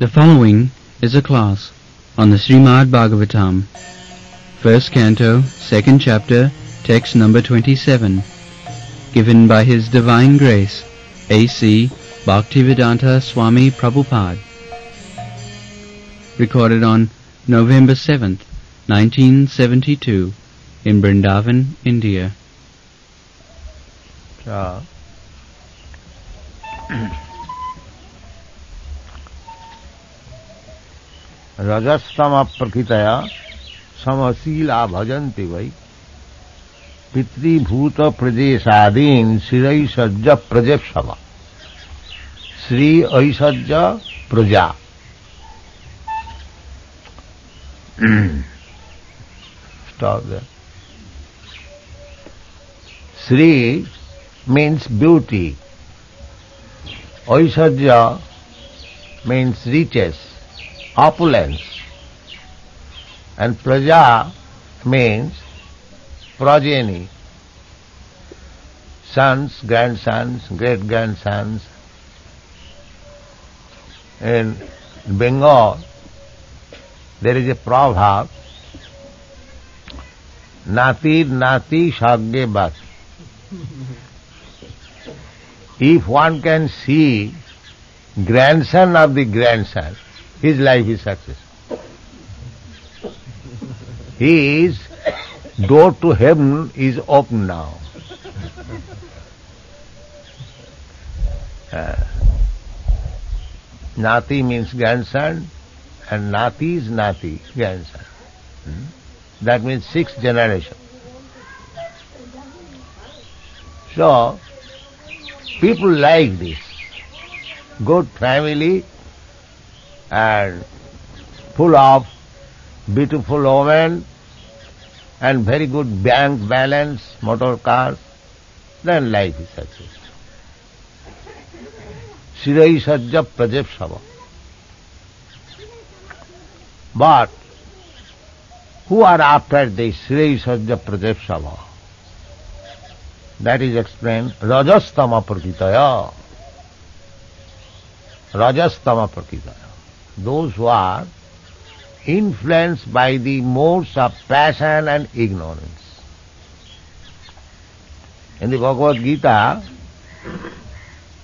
The following is a class on the Srimad Bhagavatam, first canto, second chapter, text number 27, given by His Divine Grace, A.C. Bhaktivedanta Swami Prabhupada, recorded on November 7th, 1972, in Vrindavan, India. रजस्तम प्रकृतया समशीला भजन्ति वै पितृभूत प्रदेशादीन श्री सज्ज प्रजेप्सव श्री ऐसज्ज प्रजा. Stop there. Sri means beauty. Aishwarya means riches, opulence. And praja means progeny, sons, grandsons, great-grandsons. In Bengal, there is a proverb, Nati Nati Shagge Bas. If one can see grandson of the grandson, his life is successful. His door to heaven is open now. Nati means grandson, and Nati is Nati, grandson. That means 6th generation. So, people like this. Good family and full of beautiful women and very good bank balance, motor cars, then life is successful. Shirai Sajja Prajepsava. But who are after this Shirai Sajja Prajepsava? That is explained, Rajastama Prakritaya. Rajastama Prakritaya. Those who are influenced by the modes of passion and ignorance. In the Bhagavad Gita,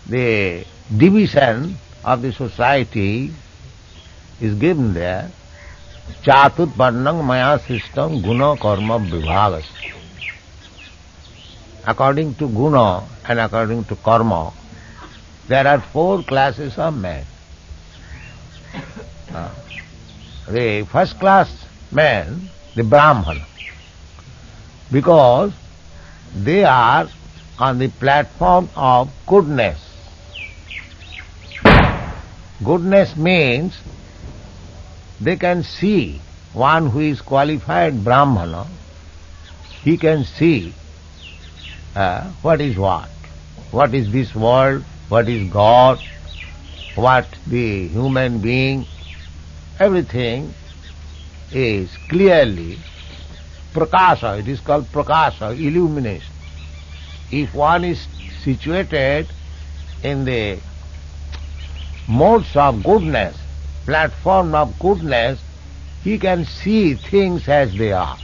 the division of the society is given there. Chatut varnang maya system guna karma vibhagas. According to guna and according to karma, there are 4 classes of men. The first class men, the Brahmana, because they are on the platform of goodness. Goodness means they can see one who is qualified Brahmana, he can see what is this world, what is God, what the human being, everything is clearly prakasha. It is called prakasha, illumination. If one is situated in the modes of goodness, platform of goodness, he can see things as they are.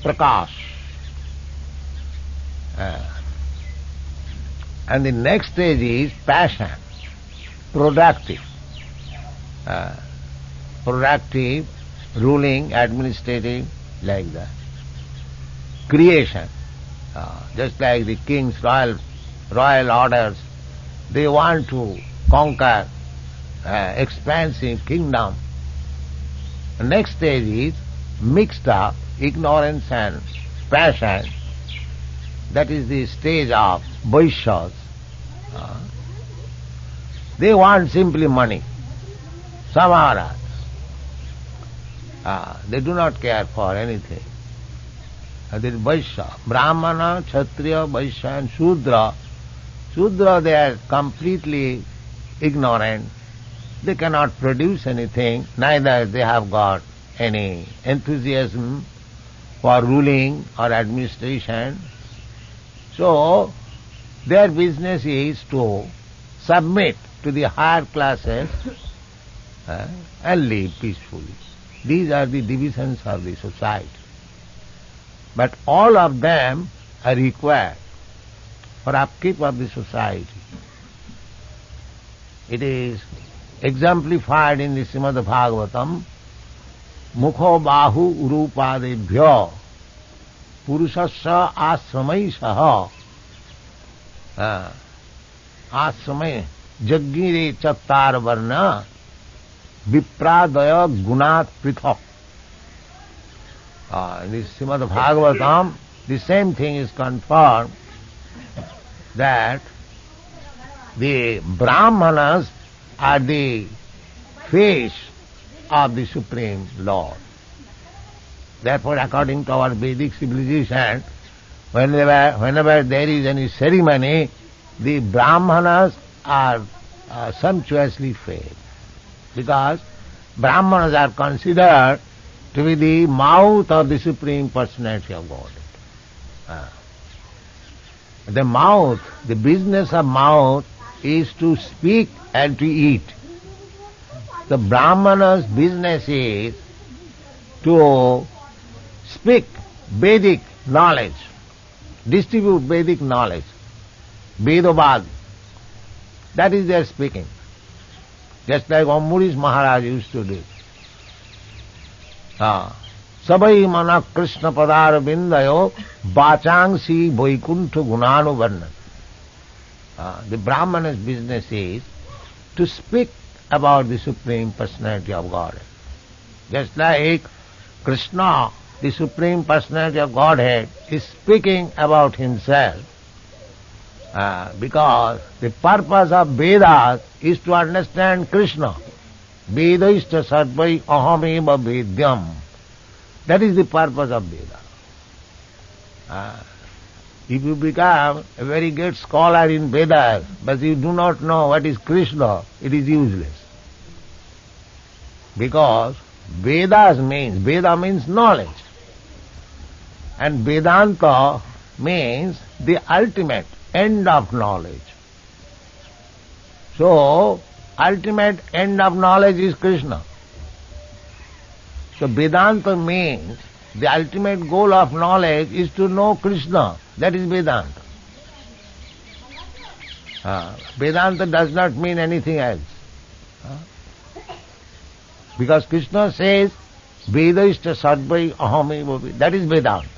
Prakash. And the next stage is passion, productive. Productive, ruling, administrative, like that. Creation. Just like the king's royal orders, they want to conquer expansive kingdom. The next stage is mixed up ignorance and passion. That is the stage of Vaishyas. They want simply money, samara. They do not care for anything. That is Vaishya. Brahmana, Kshatriya, Vaishya and Shudra. Shudra, they are completely ignorant. They cannot produce anything, neither they have got any enthusiasm for ruling or administration. So, their business is to submit to the higher classes and live peacefully. These are the divisions of the society. But all of them are required for upkeep of the society. It is exemplified in the Srimad Bhagavatam, Mukho Bahu Urupadebhyo Purushasya Asramai Saha Asramai Jaggire Chattar Varna Vipradaya Gunat Prithak. In the Srimad Bhagavatam, the same thing is confirmed, that the Brahmanas are the face of the Supreme Lord. Therefore, according to our Vedic civilization, whenever there is any ceremony, the Brahmanas are sumptuously fed, because Brahmanas are considered to be the mouth of the Supreme Personality of Godhead. The mouth, the business of mouth is to speak and to eat. The Brahmana's business is to speak Vedic knowledge, distribute Vedic knowledge, Vedabad. That is their speaking. Just like Ambarish Maharaj used to do. Sabai mana Krishna padar bindayo bachangsi vaikuntha gunanu varna. The Brahmana's business is to speak about the Supreme Personality of Godhead. Just like Krishna, the Supreme Personality of Godhead, is speaking about himself, because the purpose of Vedas is to understand Krishna. Vedaishta sarvai ahameva vedyam. That is the purpose of Veda. If you become a very great scholar in Vedas, but you do not know what is Krishna, it is useless. Because Veda means knowledge. And Vedanta means the ultimate end of knowledge. So, ultimate end of knowledge is Krishna. So Vedanta means the ultimate goal of knowledge is to know Krishna. That is Vedanta. Vedanta does not mean anything else. Because Krishna says, Vedaishta sadvai ahame. That is Vedanta.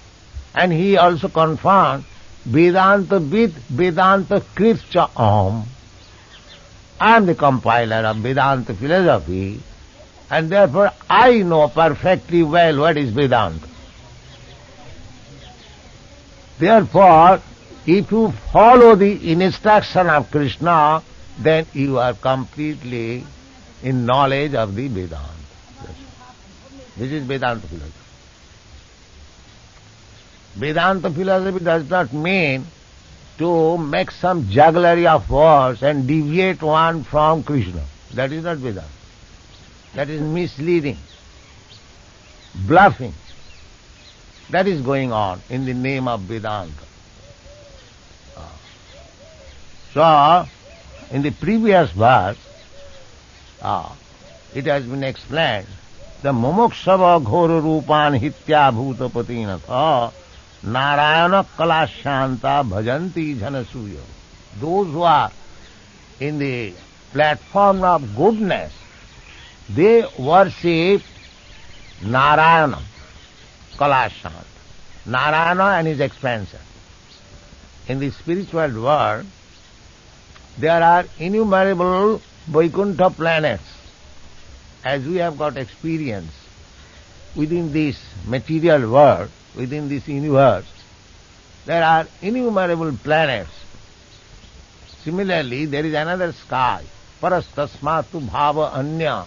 And he also confirmed Vedanta with Vedanta Kripcha aham. I am the compiler of Vedanta philosophy, and therefore I know perfectly well what is Vedanta. Therefore, if you follow the instruction of Krishna, then you are completely in knowledge of the Vedanta. This is Vedanta philosophy. Vedanta philosophy does not mean to make some jugglery of words and deviate one from Krishna. That is not Vedanta. That is misleading, bluffing. That is going on in the name of Vedanta. So, in the previous verse, it has been explained, the mumukshava ghora rupan hitya bhuta patinatha narayana kalashanta bhajanti janasuya. Those who are in the platform of goodness, they worship Narayana, Kalashant, Narayana and his expansion. In the spiritual world, there are innumerable Vaikuntha planets. As we have got experience within this material world, within this universe, there are innumerable planets. Similarly, there is another sky, parastasmatu bhava anya,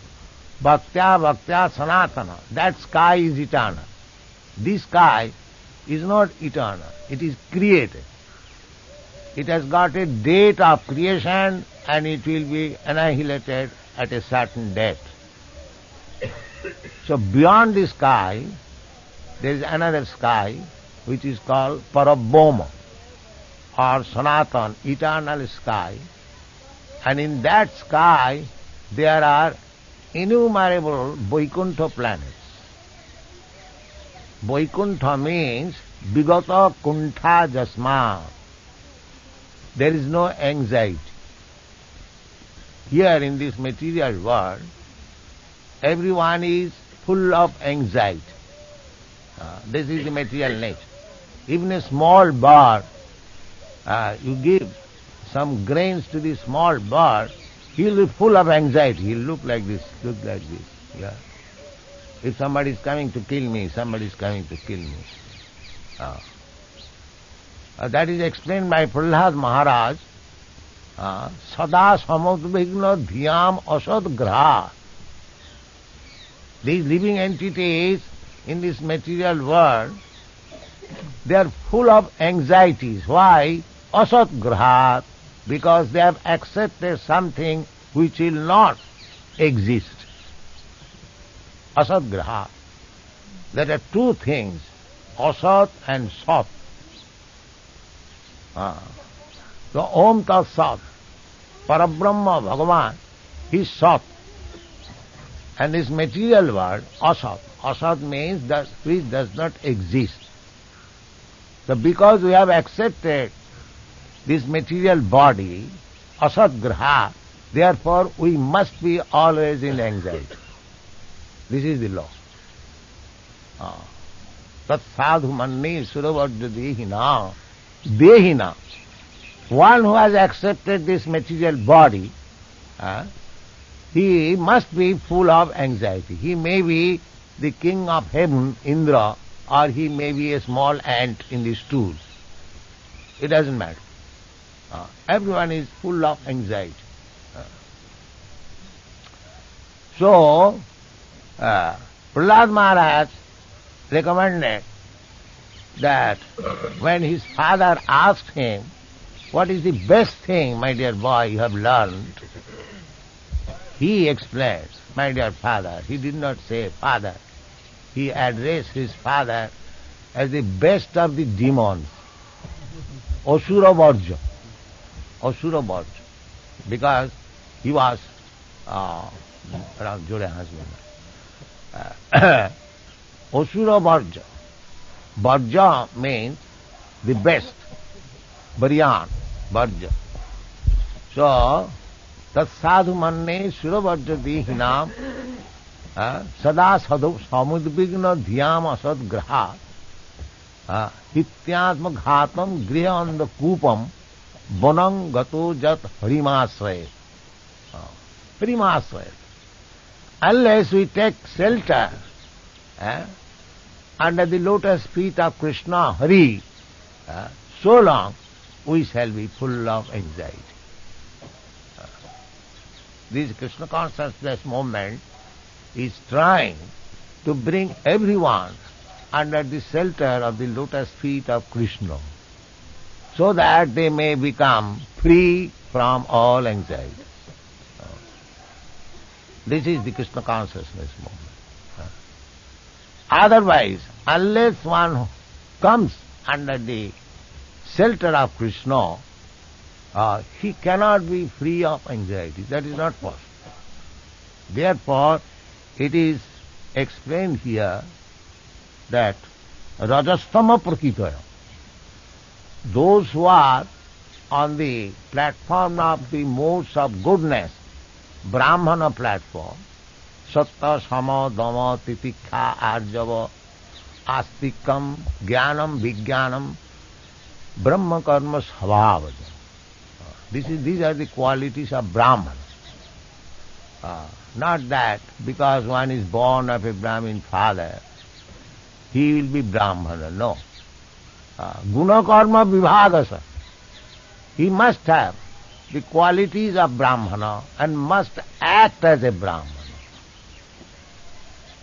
bhaktya bhaktya sanatana. That sky is eternal. This sky is not eternal, it is created. It has got a date of creation and it will be annihilated at a certain date. So beyond the sky, there is another sky which is called Parabhoma or Sanatan, eternal sky. And in that sky there are innumerable Vaikuntha planets. Vaikuntha means Vigata Kuntha Jasma. There is no anxiety. Here in this material world, everyone is full of anxiety. This is the material nature. Even a small bird, you give some grains to the small bird, he will be full of anxiety. He will look like this, look like this. Yeah. If somebody is coming to kill me, somebody is coming to kill me. That is explained by Prahlad Maharaj. Sada samudvigna dhyam asad graha. These living entities in this material world, they are full of anxieties. Why? Asat grahat. Because they have accepted something which will not exist. Asat grahat. There are two things, asat and sat. The Om Tat Sat, Parabrahma Bhagavan, he is Sat. And this material world, Asat. Asat means that which does not exist. So because we have accepted this material body, Asat Graha, therefore we must be always in anxiety. This is the law. Tat sadhu manni suravadya dehina. Dehina. One who has accepted this material body, he must be full of anxiety. He may be the king of heaven, Indra, or he may be a small ant in the stools. It doesn't matter. Everyone is full of anxiety. So, Prahlad Maharaj recommended that when his father asked him, what is the best thing, my dear boy, you have learned? He explains, my dear father. He did not say father. He addressed his father as the best of the demons. Asura Varja. Asura Varja. Because he was Asura Varja. Varja means the best. Varyan. Varja. So, tat sadhu manne suravarja dehinam sada sadhu samudvigna dhyam asad graha hityatma ghatam grihanda kupam bonang gato jat harimasraya. Harimasraya. Unless we take shelter under the lotus feet of Krishna, Hari, so long we shall be full of anxiety. This Krishna consciousness movement is trying to bring everyone under the shelter of the lotus feet of Krishna, so that they may become free from all anxiety. This is the Krishna consciousness movement. Otherwise, unless one comes under the shelter of Krishna, he cannot be free of anxiety. That is not possible. Therefore, it is explained here that Rajastama Prakitaya, those who are on the platform of the modes of goodness, Brahmana platform, Satta, Sama, Dama, Titikha, Arjava, Astikam, Jnanam, Vijnanam, Brahma Karma Svabhavaja. These are the qualities of Brahmana. Not that because one is born of a Brahmin father, he will be Brahmana. No. Guna Karma Vibhagasa. He must have the qualities of Brahmana and must act as a Brahmana.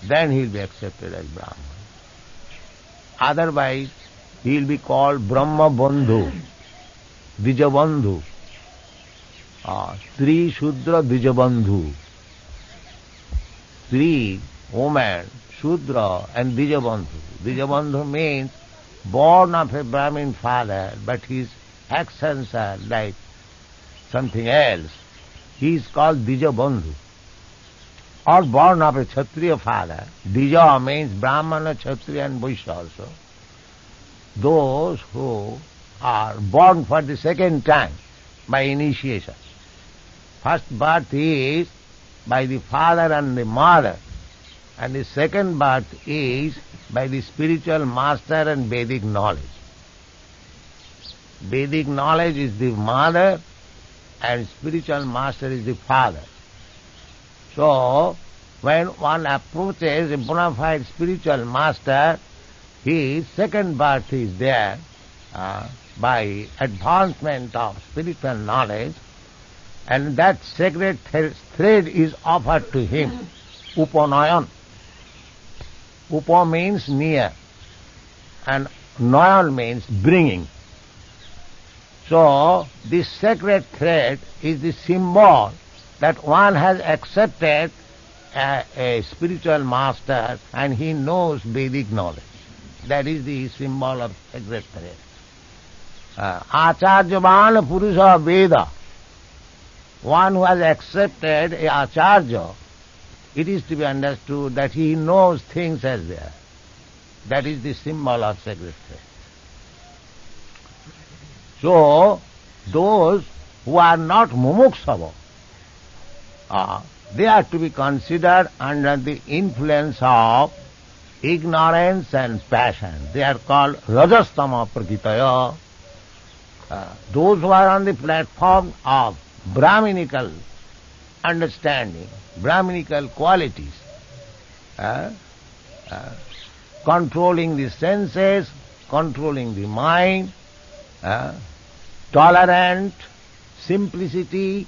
Then he will be accepted as Brahmana. Otherwise, he will be called Brahma Bandhu, Dijabandhu, Sri Shudra Dijabandhu. Sri, woman, Shudra and Dijabandhu. Dijabandhu means born of a Brahmin father, but his actions are like something else. he is called Dijabandhu, or born of a Kshatriya father. Dija means Brahmana, Kshatriya and Vaishya also. Those who are born for the second time by initiation. First birth is by the father and the mother, and the second birth is by the spiritual master and Vedic knowledge. Vedic knowledge is the mother and spiritual master is the father. So, when one approaches a bona fide spiritual master, his second birth is there by advancement of spiritual knowledge, and that sacred thread is offered to him, Upanayan. Upa means near, and Nayan means bringing. So, this sacred thread is the symbol that one has accepted a spiritual master and he knows Vedic knowledge. That is the symbol of sacred thread. Acharyavan Purusha Veda. One who has accepted a Acharya, it is to be understood that he knows things as they are. That is the symbol of sacred thread. So, those who are not mumuksava, they are to be considered under the influence of ignorance and passion. They are called rajastama prakitaya. Those who are on the platform of Brahminical understanding, Brahminical qualities, controlling the senses, controlling the mind, tolerant, simplicity,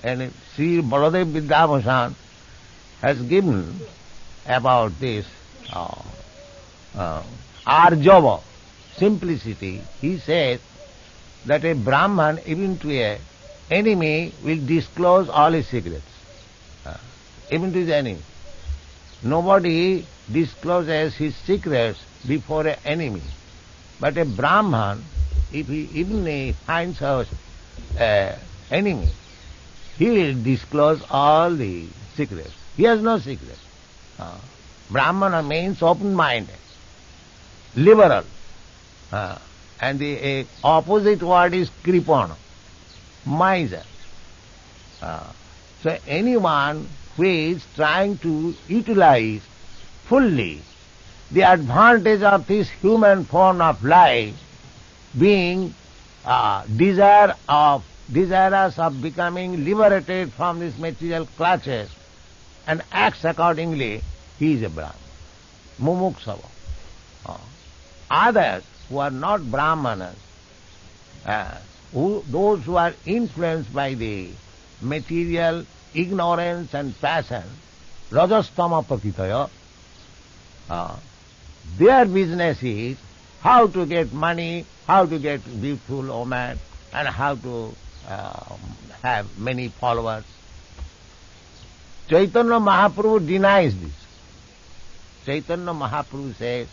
and Sri Baladev Vidyabhushan has given about this Arjava, simplicity. He says that a Brahman, even to an enemy, will disclose all his secrets, even to his enemy. Nobody discloses his secrets before an enemy. But a Brahman, if he even finds an enemy, he will disclose all the secrets. He has no secrets. Brahmana means open-minded, liberal, and the opposite word is kripana, miser. So anyone who is trying to utilize fully the advantage of this human form of life, being desirous of becoming liberated from these material clutches, and acts accordingly, he is a Brahman, mumuksava. Others who are not Brahmanas, those who are influenced by the material ignorance and passion, rajastama prakitaya, their business is how to get money, how to get beautiful woman, and how to have many followers. Chaitanya Mahaprabhu denies this. Chaitanya Mahaprabhu says,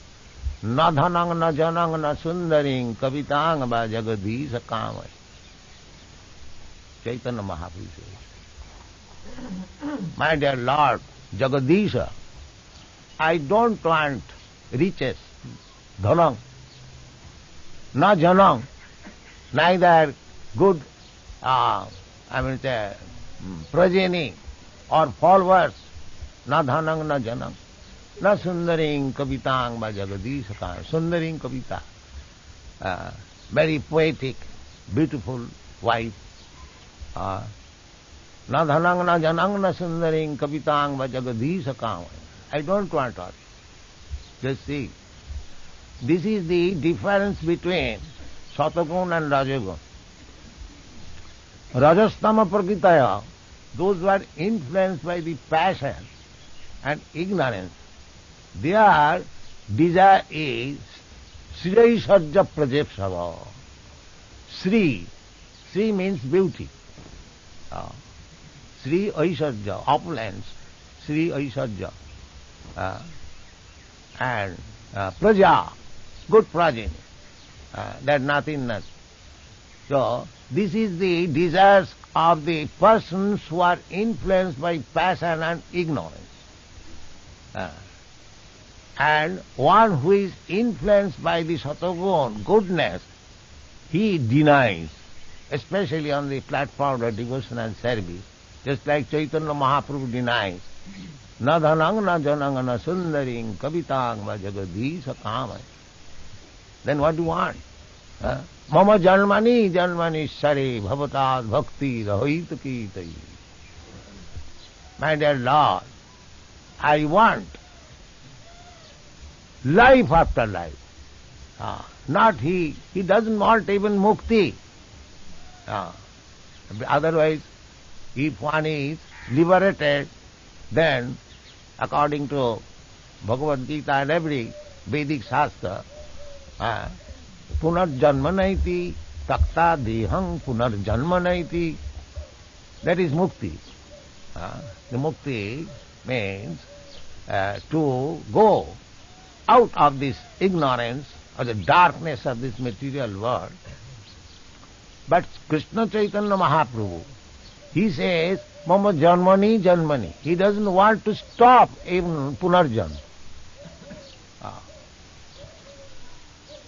na dhanang, na janang, na sundaring, kavitang va jagadisha kamai. Chaitanya Mahaprabhu says, my dear Lord, Jagadisha, I don't want riches, dhanang, na janang, neither good, progeny or followers, na dhanang, na janang, na sundaring kavitang va jagadisha kamai. Sundaring kavita, very poetic, beautiful wife. Na dhanang, na janang, na sundaring kavitang va jagadisha kamai. I don't want all. Just see. This is the difference between Satagun and Rajagun. Rajastama prakitaya, those who are influenced by the passion and ignorance, their desire is Sri Aishwarya Prajepsava. Sri means beauty. Sri Aishwarya, opulence, Sri Aishwarya. And praja, good progeny, that nothing. So, this is the desires of the persons who are influenced by passion and ignorance. And one who is influenced by the Satagun, goodness, he denies, especially on the platform of devotion and service, just like Chaitanya Mahaprabhu denies, na dhanang na janang na sundaring kavitang va jagadisha kamai. Then what do you want? Mama janmani janmani sare bhavatad bhakti rahit ki. My dear Lord, I want life after life. Not he doesn't want even mukti. Otherwise, if one is liberated, then according to Bhagavad Gita and every Vedic Shastra, punarjanmanaiti takta dehang punarjanmanaiti, that is mukti. The mukti means to go out of this ignorance or the darkness of this material world. But Krishna Chaitanya Mahaprabhu, he says, Mama janmani janmani. He doesn't want to stop even punarjanma.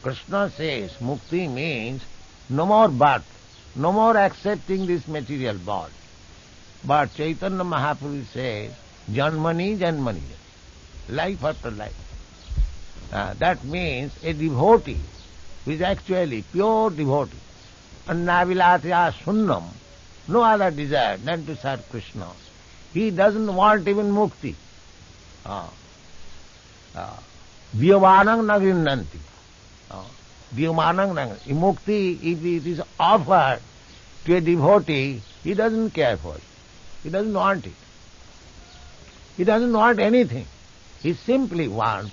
Krishna says mukti means no more birth, no more accepting this material body. But Chaitanya Mahaprabhu says janmani janmani, life after life. That means a devotee who is actually pure devotee, annavilatya sunnam, no other desire than to serve Krishna. He doesn't want even mukti. Vyavanang nagrinnanti. Vyavanang nagrinnanti. Mukti, if it is offered to a devotee, he doesn't care for it. He doesn't want it. He doesn't want anything. He simply wants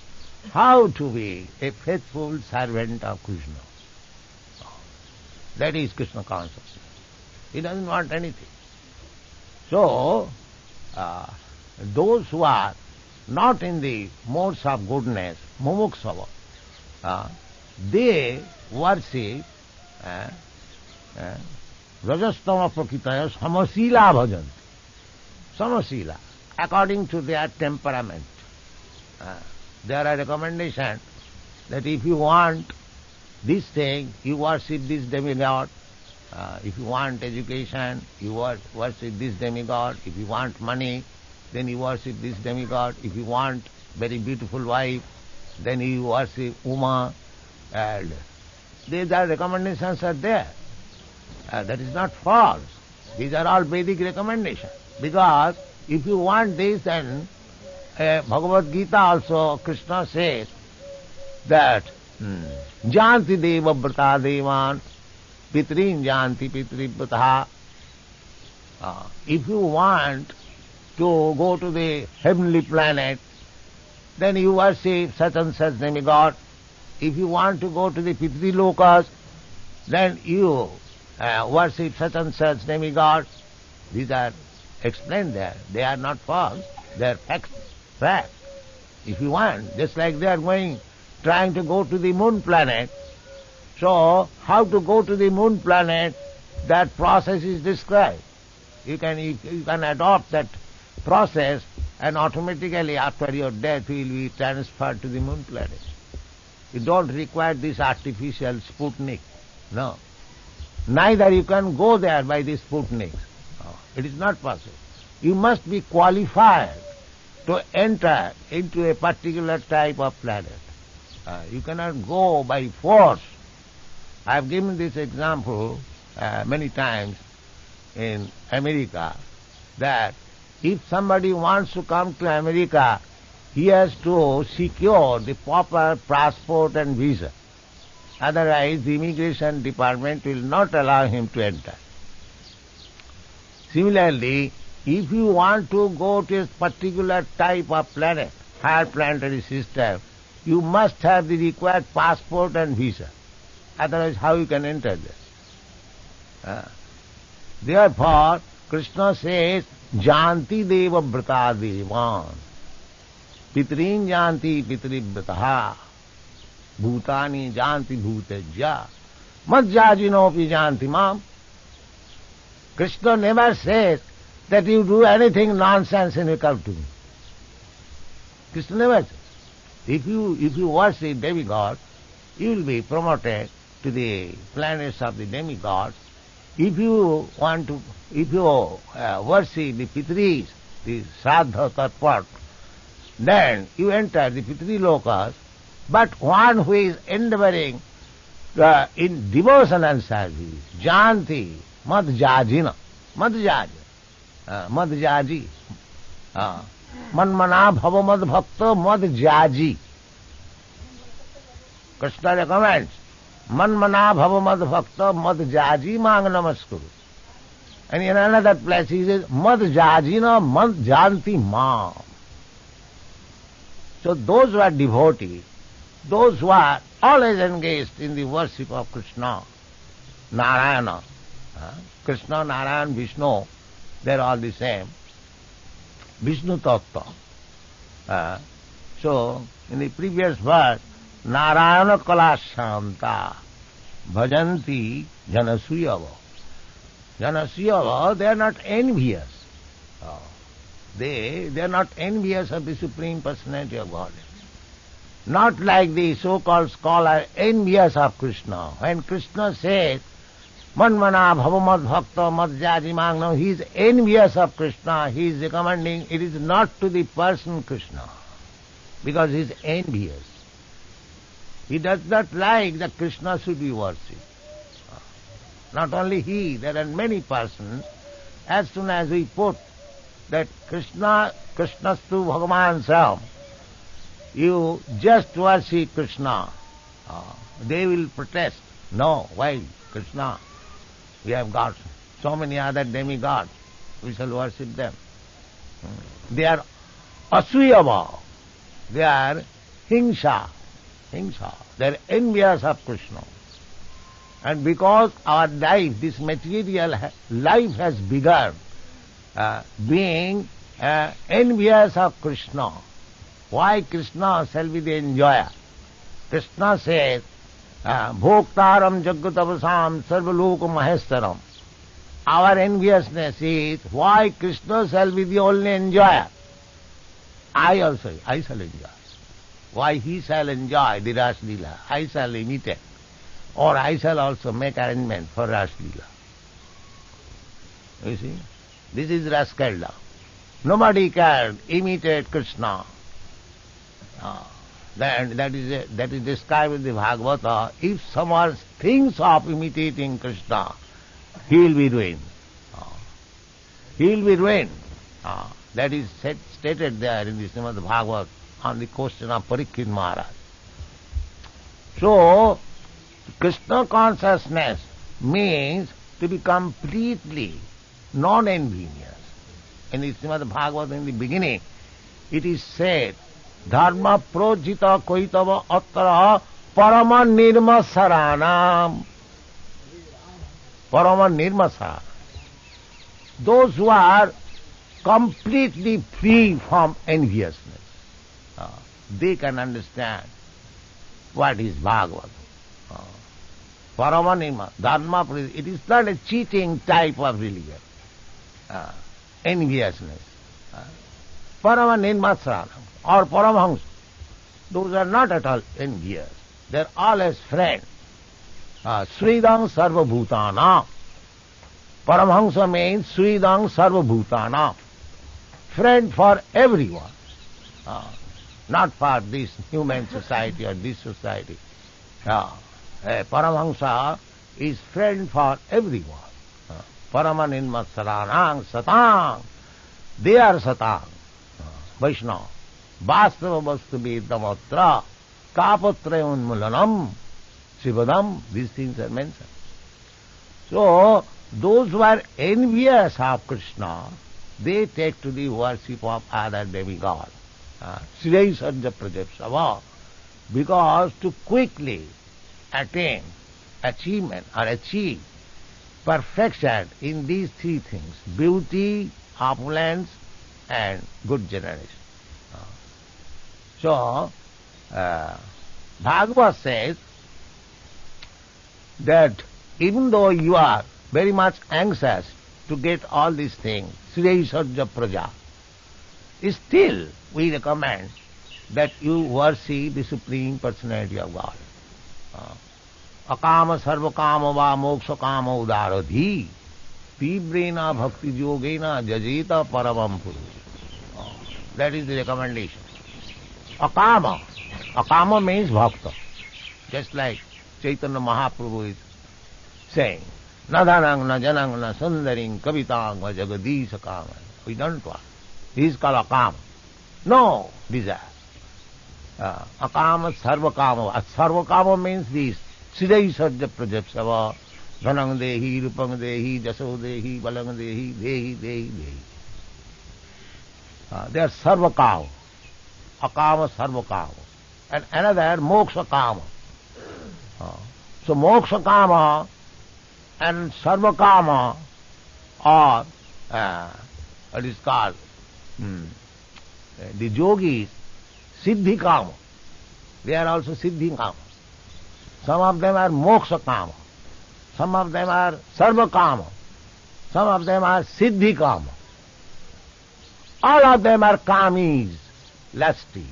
how to be a faithful servant of Krishna. That is Krishna consciousness. He doesn't want anything. So, those who are not in the modes of goodness, mumuksava, they worship rajastama prakitaya samasila bhajanti. Samasila, according to their temperament. There are recommendations that if you want this thing, you worship this demigod. If you want education, you worship this demigod. If you want money, then you worship this demigod. If you want very beautiful wife, then you worship Uma. And these are recommendations are there. That is not false. These are all Vedic recommendations. Because if you want this, then Bhagavad Gita also, Krishna says that janti deva vrata devan pitrin janti pitri vrata. If you want to go to the heavenly planet, then you worship such and such demigod. If you want to go to the pitri lokas, then you worship such and such demigod. These are explained there. They are not false. They are fact. If you want, just like they are trying to go to the moon planet. So, how to go to the moon planet, that process is described. You can adopt that process, and automatically after your death you will be transferred to the moon planet. You don't require this artificial Sputnik. No. Neither you can go there by this Sputnik. It is not possible. You must be qualified to enter into a particular type of planet. You cannot go by force. I have given this example many times in America, that if somebody wants to come to America, he has to secure the proper passport and visa. Otherwise, the immigration department will not allow him to enter. Similarly, if you want to go to a particular type of planet, higher planetary system, you must have the required passport and visa. Otherwise, how you can enter there? Therefore, Krishna says, janti deva vrata devan, pitrin janti pitri vrataha, bhutani janti bhutejya, majjajinopi janti mam. Krishna never says that you do anything nonsense and you come to me. Krishna never says. If you worship demigod, you will be promoted to the planets of the demigods. If you worship the Pitris, the Shraddha Tatpat, then you enter the Pitri Lokas. But one who is endeavoring in devotion and service, Janti, Madjajina, Madjaji, Manmana Bhava Mad Bhakta Madjaji. Krishna recommends, Manmana Bhava Mad Bhakta Madjaji Mang Namaskuru. And in another place he says, Madjajina Madjanti Mam. So those who are devotees, those who are always engaged in the worship of Krishna, Narayana, Krishna, Narayana, Vishnu, they are all the same. Vishnu Tattva. So, in the previous verse, Narayana Kala Shanta Bhajanti Janasuyava. Janasuyava, they are not envious. They are not envious of the Supreme Personality of Godhead. Not like the so-called scholar envious of Krishna. When Krishna says, Manmana Bhavamad Bhakta Madjaji Magna, he is envious of Krishna. He is recommending it is not to the person Krishna, because he is envious. He does not like that Krishna should be worshipped. Not only he, there are many persons. As soon as we put that Krishnastu Bhagavan Sam, you just worship Krishna, they will protest. No, why Krishna? We have got so many other demigods. We shall worship them. They are asuyava. They are hingsa. They are envious of Krishna. And because our life, this material life has begun being envious of Krishna. Why Krishna shall be the enjoyer? Krishna says, Bhoktaram Jagatavasam Sarvaloka Mahestaram. Our enviousness is why Krishna shall be the only enjoyer. I shall enjoy. Why he shall enjoy the Ras Leela? I shall imitate. Or I shall also make arrangement for Ras Leela. You see? This is Raskalda. Nobody can imitate Krishna. That is described in the Bhagavata. If someone thinks of imitating Krishna, he will be ruined. He will be ruined. That is stated there in the Srimad Bhagavata on the question of Parikshit Maharaj. So, Krishna consciousness means to be completely non-envious. In the Srimad Bhagavata, in the beginning, it is said, Dharma projita koitava attara parama nirmasaranam. Parama nirmasara. Those who are completely free from enviousness, they can understand what is Bhagavad. Parama nirma, dharma projita. It is not a cheating type of religion. Enviousness. Parama nirmasaranam. Or Paramahansa, those are not at all envious. They are always friends. Sridang Sarva Bhutana. Paramahansa means Sridang Sarva Bhutana. Friend for everyone. Not for this human society or this society. Paramahansa is friend for everyone. Paramanirmasaranang satang. They are satang. Vaishnava. Vastava vastu vedamatra, kapatraya unmulanam, sivadam, these things are mentioned. So, those who are envious of Krishna, they take to the worship of other demigods, Shrei Sarja Prajapsava, because to quickly attain achievement or achieve perfection in these three things, beauty, opulence, and good generation. So, Bhagavad says that even though you are very much anxious to to get all these things, Sriyaisarja Praja, still we recommend that you worship the Supreme Personality of God. Akama sarvakama va moksha kama udaradhi tibrena bhakti yogena jajeta paramam puru. That is the recommendation. Akama. Akama means bhakta. Just like Chaitanya Mahaprabhu is saying, Nadanang na janang na sundaring kavitang va jagadisha kama. We don't want. He is called akama. No desire. Akama sarvakama. Sarvakama means this. Sriyaisarja prajapsava. Dhanang dehi, rupang dehi, jaso dehi, balang dehi, dehi, dehi, dehi. They are sarvakama. Akama sarvakama. And another moksha kama. So moksha kama and sarvakama are what is called the yogis siddhi kama. They are also siddhi kama. Some of them are moksha kama. Some of them are sarva kama. Some of them are siddhi kama. All of them are kamis, lusty.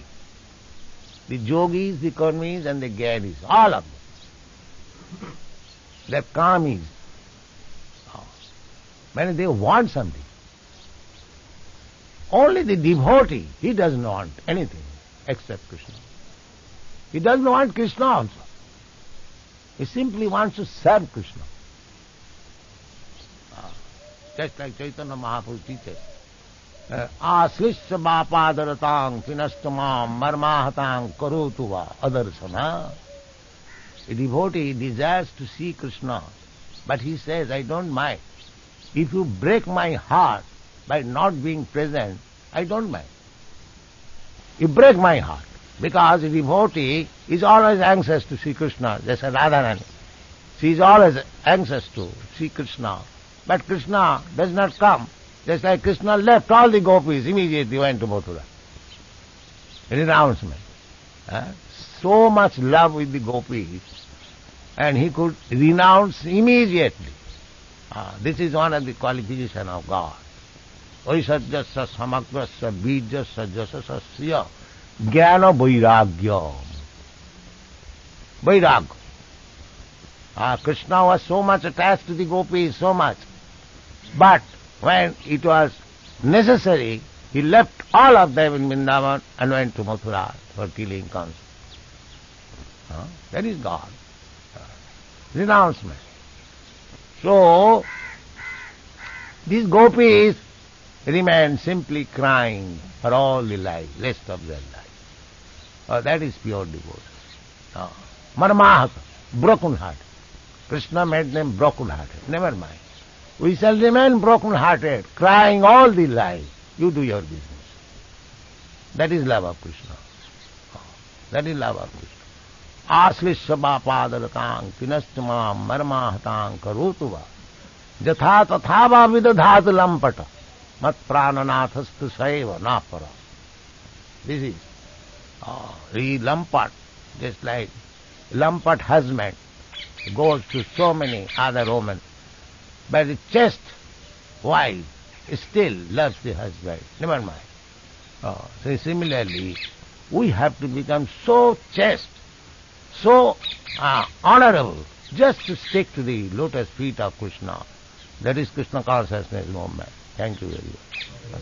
The yogis, the karmis and the gyanis, all of them. They are kamis. When they want something. Only the devotee, he doesn't want anything except Krishna. He doesn't want Krishna also. He simply wants to serve Krishna. Just like Chaitanya Mahaprabhu teaches. Aslishya bapaadaratang pinastamam marmahatang karotuva adarsana. A devotee desires to see Krishna, but he says, I don't mind. If you break my heart by not being present, I don't mind. You break my heart. Because a devotee is always anxious to see Krishna, just as Radharani. She is always anxious to see Krishna. But Krishna does not come. Just like Krishna left all the gopis, immediately went to Mathura. Renouncement. So much love with the gopis, and he could renounce immediately. This is one of the qualifications of God. Vaisajyasya samagrasya bijasya jasasasya jnana vairagya. Vairagya. Krishna was so much attached to the gopis, so much. But when it was necessary, he left all of them in Vrindavan and went to Mathura for killing Kamsa. That is God. Renouncement. So, these gopis remain simply crying for all the life, rest of their life. That is pure devotion. Marmahata, broken heart. Krishna made them broken hearted. Never mind. We shall remain broken hearted, crying all the life. You do your business. That is love of Krishna. That is love of Krishna. Aslishya bapaadaratang pinastamam marmahatang karotuva jatha tathava vidadhat lampata mat prananathastu saiva napara. This is the lampat, just like lampat husband goes to so many other women, but the chaste wife still loves the husband. Never mind. So similarly, we have to become so chaste, so honorable, just to stick to the lotus feet of Krishna. That is Krishna consciousness movement. Thank you very much.